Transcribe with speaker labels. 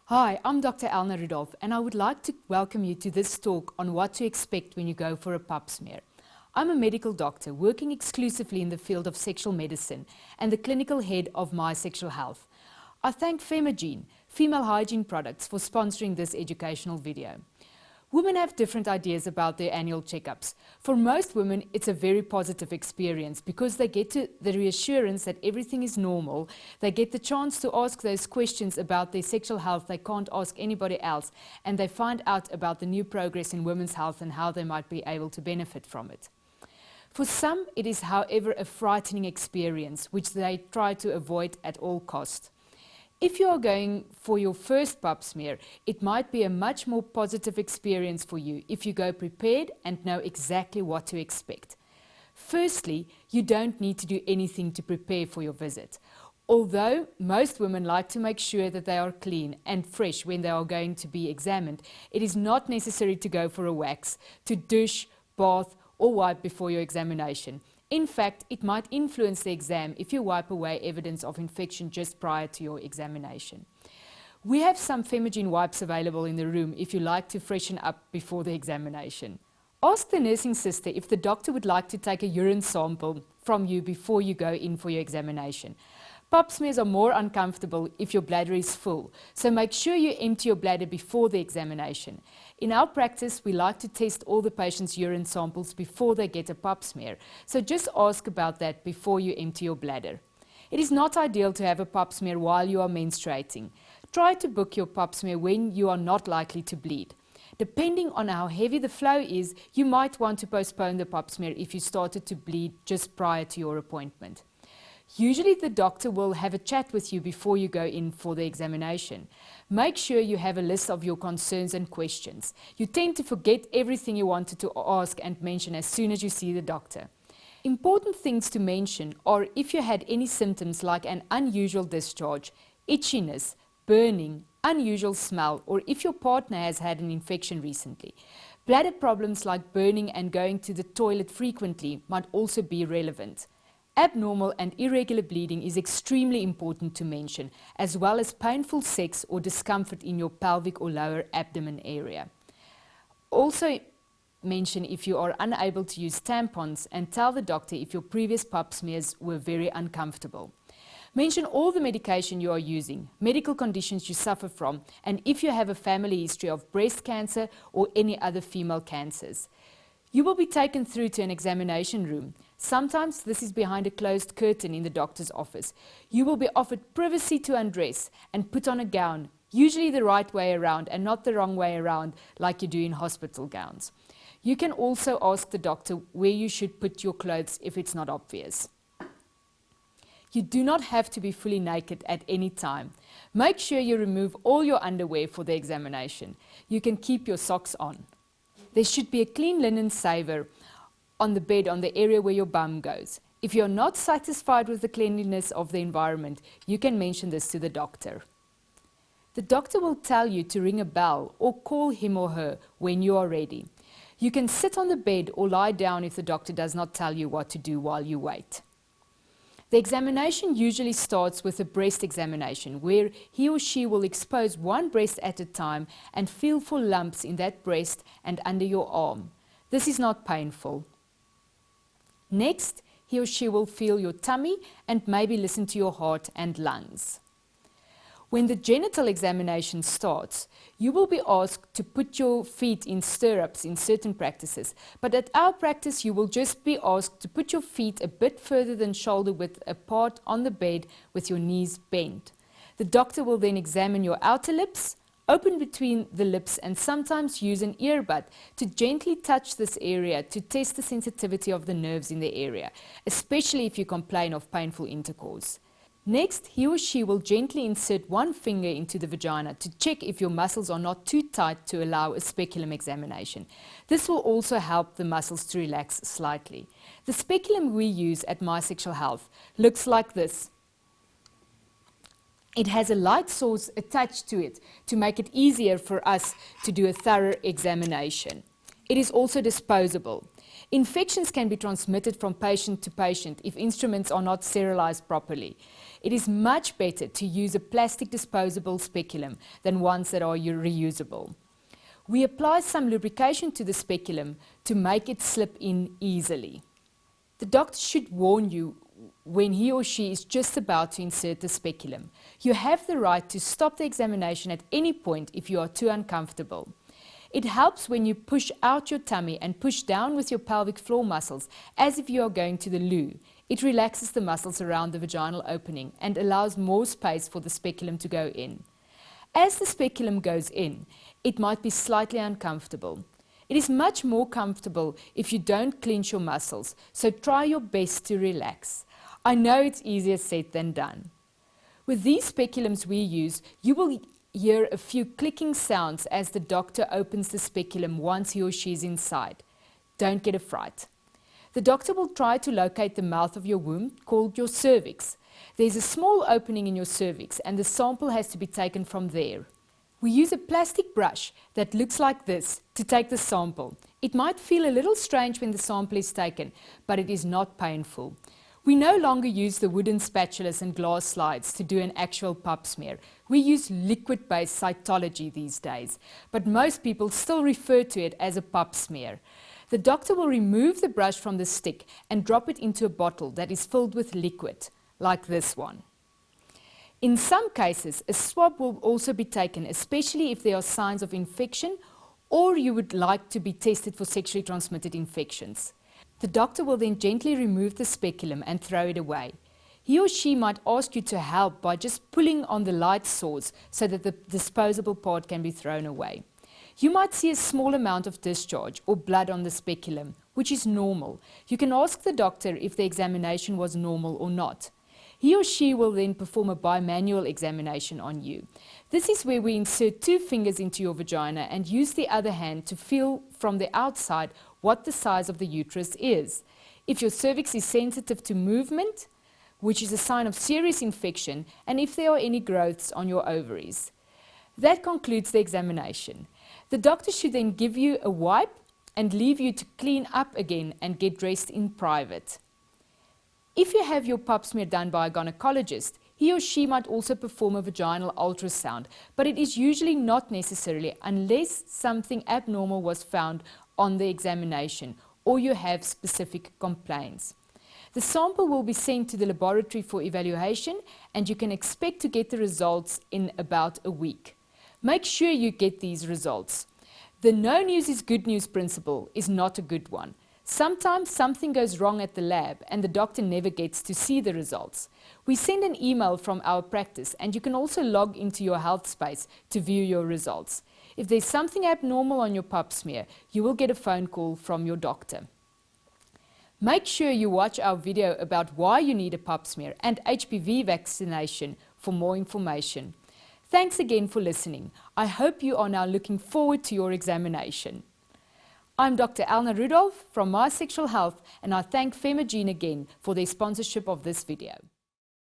Speaker 1: Hi, I'm Dr. Elna and I would like to welcome you to this talk on what to expect when you go for a pap smear. I'm a medical doctor working exclusively in the field of sexual medicine and the clinical head of My Sexual Health. I thank Femagene, Female Hygiene Products, for sponsoring this educational video. Women have different ideas about their annual checkups. For most women, it's a very positive experience because they get the reassurance that everything is normal. They get the chance to ask those questions about their sexual health they can't ask anybody else, and they find out about the new progress in women's health and how they might be able to benefit from it. For some, it is, however, a frightening experience, which they try to avoid at all costs. If you are going for your first pap smear, it might be a much more positive experience for you if you go prepared and know exactly what to expect. Firstly, you don't need to do anything to prepare for your visit. Although most women like to make sure that they are clean and fresh when they are going to be examined, it is not necessary to go for a wax, to douche, bath, or wipe before your examination. In fact, it might influence the exam if you wipe away evidence of infection just prior to your examination. We have some Femagene wipes available in the room if you like to freshen up before the examination. Ask the nursing sister if the doctor would like to take a urine sample from you before you go in for your examination. Pap smears are more uncomfortable if your bladder is full, so make sure you empty your bladder before the examination. In our practice, we like to test all the patients' urine samples before they get a pap smear, so just ask about that before you empty your bladder. It is not ideal to have a pap smear while you are menstruating. Try to book your pap smear when you are not likely to bleed. Depending on how heavy the flow is, you might want to postpone the pap smear if you started to bleed just prior to your appointment. Usually the doctor will have a chat with you before you go in for the examination. Make sure you have a list of your concerns and questions. You tend to forget everything you wanted to ask and mention as soon as you see the doctor. Important things to mention are if you had any symptoms like an unusual discharge, itchiness, burning, unusual smell, or if your partner has had an infection recently. Bladder problems like burning and going to the toilet frequently might also be relevant. Abnormal and irregular bleeding is extremely important to mention, as well as painful sex or discomfort in your pelvic or lower abdomen area. Also mention if you are unable to use tampons and tell the doctor if your previous pap smears were very uncomfortable. Mention all the medication you are using, medical conditions you suffer from, and if you have a family history of breast cancer or any other female cancers. You will be taken through to an examination room. Sometimes this is behind a closed curtain in the doctor's office. You will be offered privacy to undress and put on a gown, usually the right way around and not the wrong way around like you do in hospital gowns. You can also ask the doctor where you should put your clothes if it's not obvious. You do not have to be fully naked at any time. Make sure you remove all your underwear for the examination. You can keep your socks on. There should be a clean linen saver on the bed on the area where your bum goes. If you're not satisfied with the cleanliness of the environment, you can mention this to the doctor. The doctor will tell you to ring a bell or call him or her when you are ready. You can sit on the bed or lie down if the doctor does not tell you what to do while you wait. The examination usually starts with a breast examination, where he or she will expose one breast at a time and feel for lumps in that breast and under your arm. This is not painful. Next, he or she will feel your tummy and maybe listen to your heart and lungs. When the genital examination starts, you will be asked to put your feet in stirrups in certain practices, but at our practice you will just be asked to put your feet a bit further than shoulder width apart on the bed with your knees bent. The doctor will then examine your outer lips, open between the lips, and sometimes use an earbud to gently touch this area to test the sensitivity of the nerves in the area, especially if you complain of painful intercourse. Next, he or she will gently insert one finger into the vagina to check if your muscles are not too tight to allow a speculum examination. This will also help the muscles to relax slightly. The speculum we use at My Sexual Health looks like this. It has a light source attached to it to make it easier for us to do a thorough examination. It is also disposable. Infections can be transmitted from patient to patient if instruments are not sterilized properly. It is much better to use a plastic disposable speculum than ones that are reusable. We apply some lubrication to the speculum to make it slip in easily. The doctor should warn you when he or she is just about to insert the speculum. You have the right to stop the examination at any point if you are too uncomfortable. It helps when you push out your tummy and push down with your pelvic floor muscles as if you are going to the loo. It relaxes the muscles around the vaginal opening and allows more space for the speculum to go in. As the speculum goes in, it might be slightly uncomfortable. It is much more comfortable if you don't clench your muscles, so try your best to relax. I know it's easier said than done. With these speculums we use, you will hear a few clicking sounds as the doctor opens the speculum once he or she is inside. Don't get a fright. The doctor will try to locate the mouth of your womb, called your cervix. There's a small opening in your cervix and the sample has to be taken from there. We use a plastic brush that looks like this to take the sample. It might feel a little strange when the sample is taken, but it is not painful. We no longer use the wooden spatulas and glass slides to do an actual pap smear. We use liquid-based cytology these days, but most people still refer to it as a pap smear. The doctor will remove the brush from the stick and drop it into a bottle that is filled with liquid, like this one. In some cases, a swab will also be taken, especially if there are signs of infection or you would like to be tested for sexually transmitted infections. The doctor will then gently remove the speculum and throw it away. He or she might ask you to help by just pulling on the light source so that the disposable part can be thrown away. You might see a small amount of discharge or blood on the speculum, which is normal. You can ask the doctor if the examination was normal or not. He or she will then perform a bimanual examination on you. This is where we insert 2 fingers into your vagina and use the other hand to feel from the outside what the size of the uterus is. If your cervix is sensitive to movement, which is a sign of serious infection, and if there are any growths on your ovaries. That concludes the examination. The doctor should then give you a wipe and leave you to clean up again and get dressed in private. If you have your pap smear done by a gynecologist, he or she might also perform a vaginal ultrasound, but it is usually not necessary unless something abnormal was found on the examination or you have specific complaints. The sample will be sent to the laboratory for evaluation and you can expect to get the results in about a week. Make sure you get these results. The no news is good news principle is not a good one. Sometimes something goes wrong at the lab and the doctor never gets to see the results. We send an email from our practice and you can also log into your health space to view your results. If there's something abnormal on your pap smear, you will get a phone call from your doctor. Make sure you watch our video about why you need a pap smear and HPV vaccination for more information. Thanks again for listening. I hope you are now looking forward to your examination. I'm Dr. Elna Rudolph from My Sexual Health and I thank Femagene again for their sponsorship of this video.